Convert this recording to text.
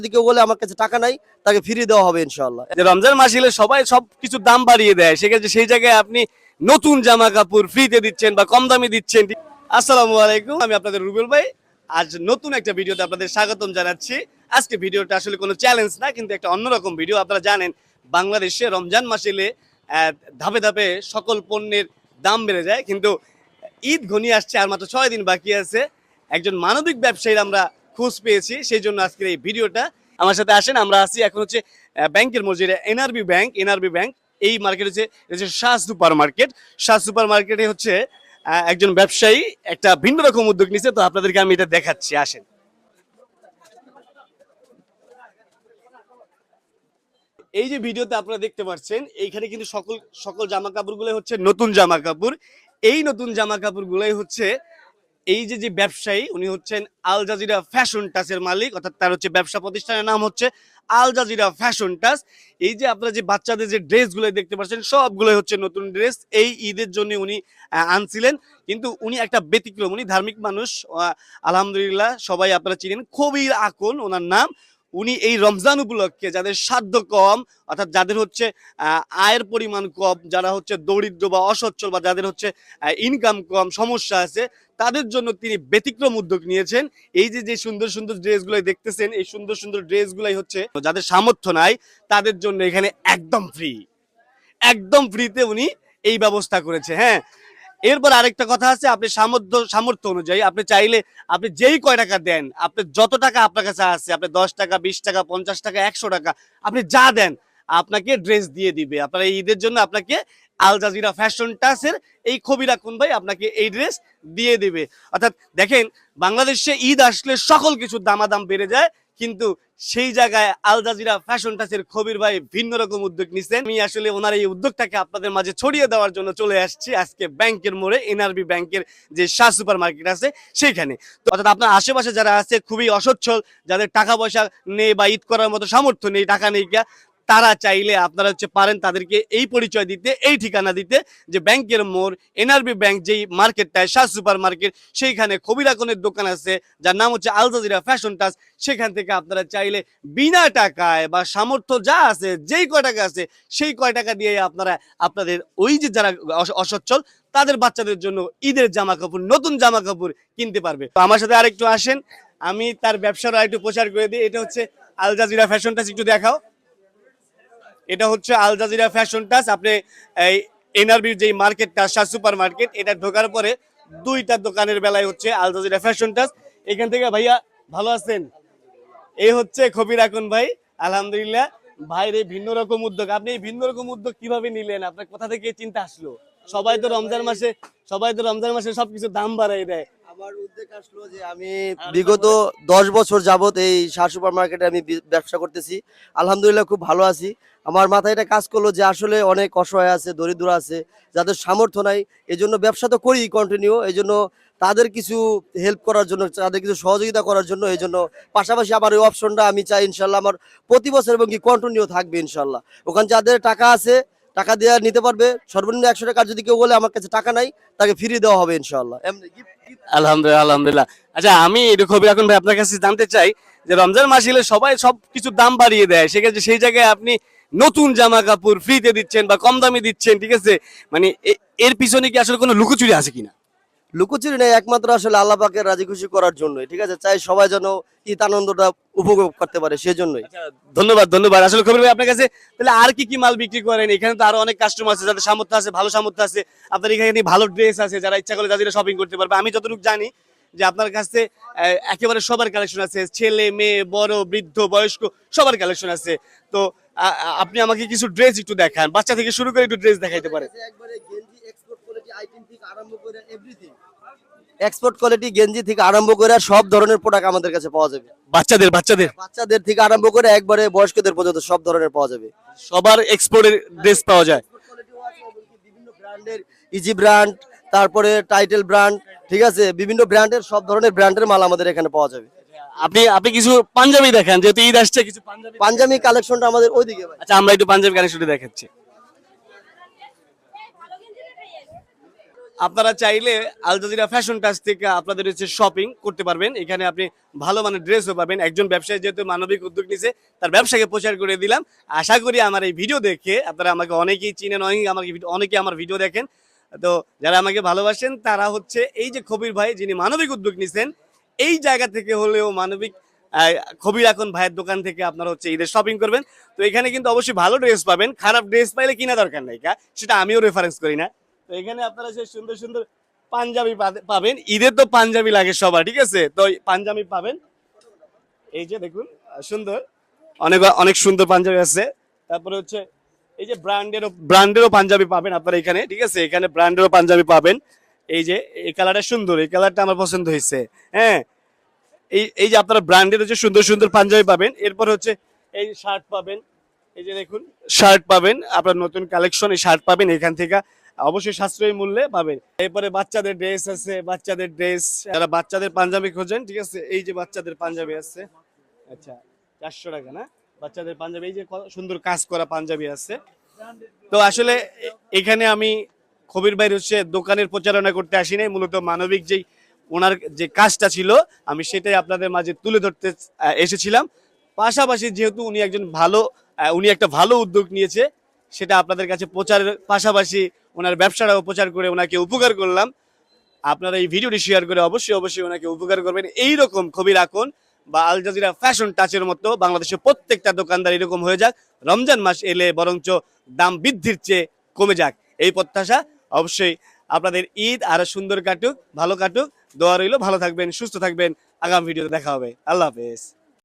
যদি কেউ বলে আমার কাছে টাকা নাই তাকে ফিরিয়ে দেওয়া হবে ইনশাআল্লাহ। রমজান মাস এলে সবাই সবকিছু দাম বাড়িয়ে দেয়, সেক্ষেত্রে সেই জায়গায় আপনি নতুন জামা কাপড় ফ্রিতে দিচ্ছেন বা কম দামে দিচ্ছেন। আসসালামু আলাইকুম, আমি আপনাদের রুবেল ভাই। আজ নতুন একটা ভিডিওতে আপনাদের স্বাগতম জানাচ্ছি। আজকে ভিডিওটা আসলে কোনো চ্যালেঞ্জ না, কিন্তু একটা অন্যরকম ভিডিও। আপনারা জানেন বাংলাদেশে রমজান মাস এলে ধাপে ধাপে সকল পণ্যের দাম বেড়ে যায়, কিন্তু ঈদ ঘনিয়ে আসছে, আর মাত্র 6 দিন বাকি আছে। একজন মানবিক ব্যবসায়ীর আমরা খোঁজ পেয়েছি, সেই জন্য আজকের এই ভিডিওটা। আমার সাথে আসেন, আমরা আছি এখন হচ্ছে ব্যাংকের মসজিদে, এনআরবি ব্যাংক। এই মার্কেট হচ্ছে Shah super market. Shah super মার্কেটে হচ্ছে একজন ব্যবসায়ী একটা ভিন্ন রকম উদ্যোগ নিচ্ছে, তো আপনাদেরকে আমি এটা দেখাচ্ছি, আসেন। এই যে ভিডিওতে আপনারা দেখতে পাচ্ছেন, এইখানে কিন্তু সকল জামা কাপড়গুলো হচ্ছে নতুন জামা কাপড়। এই নতুন জামা কাপড়গুলোই হচ্ছে এই যে ব্যবসায়ী, উনি হচ্ছেন আল জাজিরা ফ্যাশন টাচের মালিক, অর্থাৎ তার হচ্ছে ব্যবসা প্রতিষ্ঠানের নাম হচ্ছে আল জাজিরা ফ্যাশন টাচ। এই যে আপনারা যে বাচ্চাদের যে ড্রেসগুলো দেখতে পাচ্ছেন, সবগুলোই হচ্ছে নতুন ড্রেস। এই ঈদের জন্য উনি আনছিলেন, কিন্তু উনি একটা ব্যতিক্রম, উনি ধার্মিক মানুষ। আলহামদুলিল্লাহ, সবাই আপনারা চিনেন, খবির আকন ওনার নাম। উনি এই রমজান উপলক্ষে যাদের সাধ্য কম, অর্থাৎ যাদের হচ্ছে আয়ের পরিমাণ কম, যারা হচ্ছে দরিদ্র বা অসচ্ছল, বা যাদের হচ্ছে ইনকাম কম, সমস্যা আছে, তাদের জন্য তিনি ব্যতিক্রম উদ্যোগ নিয়েছেন। এই যে সুন্দর সুন্দর ড্রেসগুলো দেখতেছেন, এই সুন্দর সুন্দর ড্রেসগুলাই হচ্ছে যাদের সামর্থ্য নাই তাদের জন্য এখানে একদম ফ্রিতে উনি এই ব্যবস্থা করেছে। হ্যাঁ, এরপর আরেকটা কথা আছে, আপনি সামর্থ্য অনুযায়ী আপনি চাইলে আপনি যেই কয় টাকা দেন, আপনি যত টাকা আপনার কাছে আছে, আপনি 10 টাকা, 20 টাকা, 50 টাকা, 100 টাকা, আপনি যা দেন আপনাকে ড্রেস দিয়ে দিবে। আপনার এই ঈদের জন্য আপনাকে আল জাজিরা ফ্যাশন টাচের এই খবিরা কোন ভাই আপনাকে এই ড্রেস দিয়ে দিবে। অর্থাৎ দেখেন, বাংলাদেশে ঈদ আসলে সকল কিছুর দামাদাম বেড়ে যায়, কিন্তু সেই জায়গায় আল জাজিরা ফ্যাশন টাচের খবির ভাই ভিন্ন রকম উদ্যোগ নিছেন। আমি আসলে ওনার এই উদ্যোগটাকে আপনাদের মাঝে ছড়িয়ে দেওয়ার জন্য চলে আসছি আজকে ব্যাংকের মোড়ে, এনআরবি ব্যাংকের যে শাহ সুপার মার্কেট আছে সেইখানে। তো অর্থাৎ আপনার আশেপাশে যারা আছে খুবই অসচ্ছল, যাদের টাকা পয়সা নেই বা ঈদ করার মতো সামর্থ্য নেই, টাকা নেই, তারা চাইলে আপনারা হচ্ছে পারেন তাদেরকে এই পরিচয় দিতে, এই ঠিকানা দিতে, যে ব্যাংকের মোড়, এনআরবি ব্যাংক যেই মার্কেটটায়, শাহ সুপার মার্কেট, সেইখানে খবিরাকনের দোকান আছে যার নাম হচ্ছে আল জাজিরা ফ্যাশন টাচ। সেখান থেকে আপনারা চাইলে বিনা টাকায় বা সামর্থ্য যা আছে, যেই কয় টাকা আছে সেই কয় টাকা দিয়ে আপনারা আপনাদের ওই যে যারা অসচ্ছল তাদের বাচ্চাদের জন্য ঈদের জামা কাপড়, নতুন জামা কাপড় কিনতে পারবে। তো আমার সাথে আরেকটু আসেন, আমি তার ব্যবসার আরেকটু প্রচার করে দিই। এটা হচ্ছে আল জাজিরা ফ্যাশন টাচ, একটু দেখাও। এটা হচ্ছে আল জাজিরা ফ্যাশন টাচ। আপনি এই এনআরবির যে মার্কেটটা, শাহ সুপার মার্কেট, এটা ঢোকার পরে দুইটা দোকানের বেলায় হচ্ছে আল জাজিরা ফ্যাশন টাচ। এখান থেকে ভাইয়া ভালো আছেন? এই হচ্ছে খবির আকন ভাই। আলহামদুলিল্লাহ, ভাইয়ের এই ভিন্ন রকম উদ্যোগ, আপনি এই ভিন্ন রকম উদ্যোগ কিভাবে নিলেন? আপনার কোথা থেকে চিন্তা আসলো? সবাই তো রমজান মাসে সবকিছু দাম বাড়াই দেয়। আমার উদ্যোগ আসলো যে আমি বিগত 10 বছর যাবত এই শাহ সুপার মার্কেটে আমি ব্যবসা করতেছি। আলহামদুলিল্লাহ, খুব ভালো আছি। আমার মাথায় এটা কাজ করলো যে আসলে অনেক অসহায় আছে, দরিদ্র আছে, যাদের সামর্থ্য নাই। এই জন্য ব্যবসা তো করি কন্টিনিউ, এই জন্য তাদের কিছু হেল্প করার জন্য, তাদের কিছু সহযোগিতা করার জন্য, এই জন্য পাশাপাশি আমার এই অপশনটা আমি চাই ইনশাল্লাহ আমার প্রতি বছর এবং কি কন্টিনিউ থাকবে ইনশাল্লাহ। ওখানে যাদের টাকা আছে টাকা দিয়ে নিতে পারবে, সর্বনিম্ন 100 টাকা। যদি কেউ বলে আমার কাছে টাকা নাই তাকে ফিরিয়ে দেওয়া হবে ইনশাল্লাহ। আলহামদুলিল্লাহ। আচ্ছা, আমি একটু খবির আকন ভাই আপনার কাছে জানতে চাই, যে রমজান মাস এলে সবাই সবকিছু দাম বাড়িয়ে দেয়, সেক্ষেত্রে সেই জায়গায় আপনি নতুন জামা কাপড় ফ্রিতে দিচ্ছেন বা কম দামে দিচ্ছেন, ঠিক আছে, মানে এর পিছনে কি আসলে কোনো লুকোচুরি আছে কিনা? লুকোচুরি নেই, একমাত্র আসলে আল্লাহ পাকের রাজি খুশি করার জন্যই, ঠিক আছে। চাই সবাই যেন ঈদ আনন্দটা উপভোগ করতে পারে, সেজন্যই। আচ্ছা, ধন্যবাদ। আসলে খবির ভাই আপনার কাছে তাহলে আর কি কি মাল বিক্রি করেন? এখানে তো আরো অনেক কাস্টমার আছে যাদের সামর্থ্য আছে, ভালো সামর্থ্য আছে। আপনার এখানে ভালো ড্রেস আছে, যারা ইচ্ছা করলে যাদের শপিং করতে পারবে। আমি যতটুকু জানি যে আপনার কাছে একেবারে সবার কালেকশন আছে, ছেলে মেয়ে, বড় বৃদ্ধ বয়স্ক সবার কালেকশন আছে। তো আপনি আমাকে কিছু ড্রেস একটু দেখান, বাচ্চা থেকে শুরু করে একটু ড্রেস দেখাইতে পারেন। এক্সপোর্ট কোয়ালিটি গেঞ্জি থেকে আরম্ভ করে সব ধরনের প্রোডাক্ট আমাদের কাছে পাওয়া যাবে। বাচ্চাদের থেকে আরম্ভ করে একবারে বয়স্কদের পর্যন্ত সব ধরনের পাওয়া যাবে। সবার এক্সপোর্টের ড্রেস পাওয়া যায়। বিভিন্ন ব্র্যান্ডের, ইজি ব্র্যান্ড, তারপরে টাইটেল ব্র্যান্ড, ঠিক আছে, বিভিন্ন ব্র্যান্ডের সব ধরনের ব্র্যান্ডের মাল আমাদের এখানে পাওয়া যাবে। আপনি কিছু পাঞ্জাবি দেখান, যেহেতু ঈদ আসছে, কিছু পাঞ্জাবি কালেকশনটা আমাদের ওইদিকে। আচ্ছা, আমরা একটু পাঞ্জাবি কালেকশনটা দেখাচ্ছি। আপনারা চাইলে আল জাজিরা ফ্যাশন টাচ থেকে আপনাদের হচ্ছে শপিং করতে পারবেন। এখানে আপনি ভালো মানের ড্রেসও পাবেন। একজন ব্যবসায়ী যেহেতু মানবিক উদ্যোগ নিছে, তার ব্যবসাকে প্রচার করে দিলাম। আশা করি আমার এই ভিডিও দেখে আপনারা আমাকে অনেকেই চিনেন, অনেকে আমার ভিডিও দেখেন। তো যারা আমাকে ভালোবাসেন তারা হচ্ছে এই যে খবির ভাই যিনি মানবিক উদ্যোগ নিছেন, এই জায়গা থেকে হলেও মানবিক খবির এখন ভাইয়ের দোকান থেকে আপনারা হচ্ছে ঈদের শপিং করবেন। তো এখানে কিন্তু অবশ্যই ভালো ড্রেস পাবেন, খারাপ ড্রেস পাইলে কিনা দরকার নাই, সেটা আমিও রেফারেন্স করি না। তো এখানে আপনারা যে সুন্দর সুন্দর পাঞ্জাবি পাবেন, ঈদের তো পাঞ্জাবি লাগে সবার, ঠিক আছে? তো পাঞ্জাবি পাবেন, এই যে দেখুন সুন্দর, অনেক অনেক সুন্দর পাঞ্জাবি আছে। তারপরে হচ্ছে এই যে ব্র্যান্ডেরও পাঞ্জাবি পাবেন আপনারা এখানে, ঠিক আছে? এখানে ব্র্যান্ডেরও পাঞ্জাবি পাবেন। এই যে এই কালারটা সুন্দর, এই কালারটা আমার পছন্দ হয়েছে। হ্যাঁ, এই যে আপনারা ব্র্যান্ডের হচ্ছে সুন্দর সুন্দর পাঞ্জাবি পাবেন। এরপর হচ্ছে এই শার্ট পাবেন, এই যে দেখুন শার্ট পাবেন, আপনার নতুন কালেকশন এই শার্ট পাবেন এখান থেকে, অবশ্যই সাশ্রয়ী মূল্যে পাবেন। এরপরে বাচ্চাদের ড্রেস আছে, বাচ্চাদের ড্রেস, যারা বাচ্চাদের পাঞ্জাবি খোঁজেন, ঠিক আছে? এই যে বাচ্চাদের পাঞ্জাবি আছে, আচ্ছা 400 টাকা না? বাচ্চাদের পাঞ্জাবি, এই যে কত সুন্দর কাজ করা পাঞ্জাবি আছে। তো আসলে এখানে আমি খবির ভাইয়ের হচ্ছে দোকানের প্রচারণা করতে আসি নাই, মূলত মানবিক যেই ওনার যে কাজটা ছিল আমি সেটাই আপনাদের মাঝে তুলে ধরতে এসেছিলাম। পাশাপাশি যেহেতু উনি একটা ভালো উদ্যোগ নিয়েছে, সেটা আপনাদের কাছে প্রচারের পাশাপাশি ওনার ব্যবসাটাও প্রচার করে ওনাকে উপকার করলাম। আপনারা এই ভিডিওটি শেয়ার করে অবশ্যই অবশ্যই ওনাকে উপকার করবেন। এইরকম খবির আকন বা আল জাজিরা ফ্যাশন টাচের মতো বাংলাদেশের প্রত্যেকটা দোকানদার এরকম হয়ে যাক, রমজান মাস এলে বরঞ্চ দাম বৃদ্ধির চেয়ে কমে যাক, এই প্রত্যাশা। অবশ্যই আপনাদের ঈদ আরো সুন্দর কাটুক, ভালো কাটুক, দোয়া রইল। ভালো থাকবেন, সুস্থ থাকবেন, আগামী ভিডিওতে দেখা হবে। আল্লাহ হাফেজ।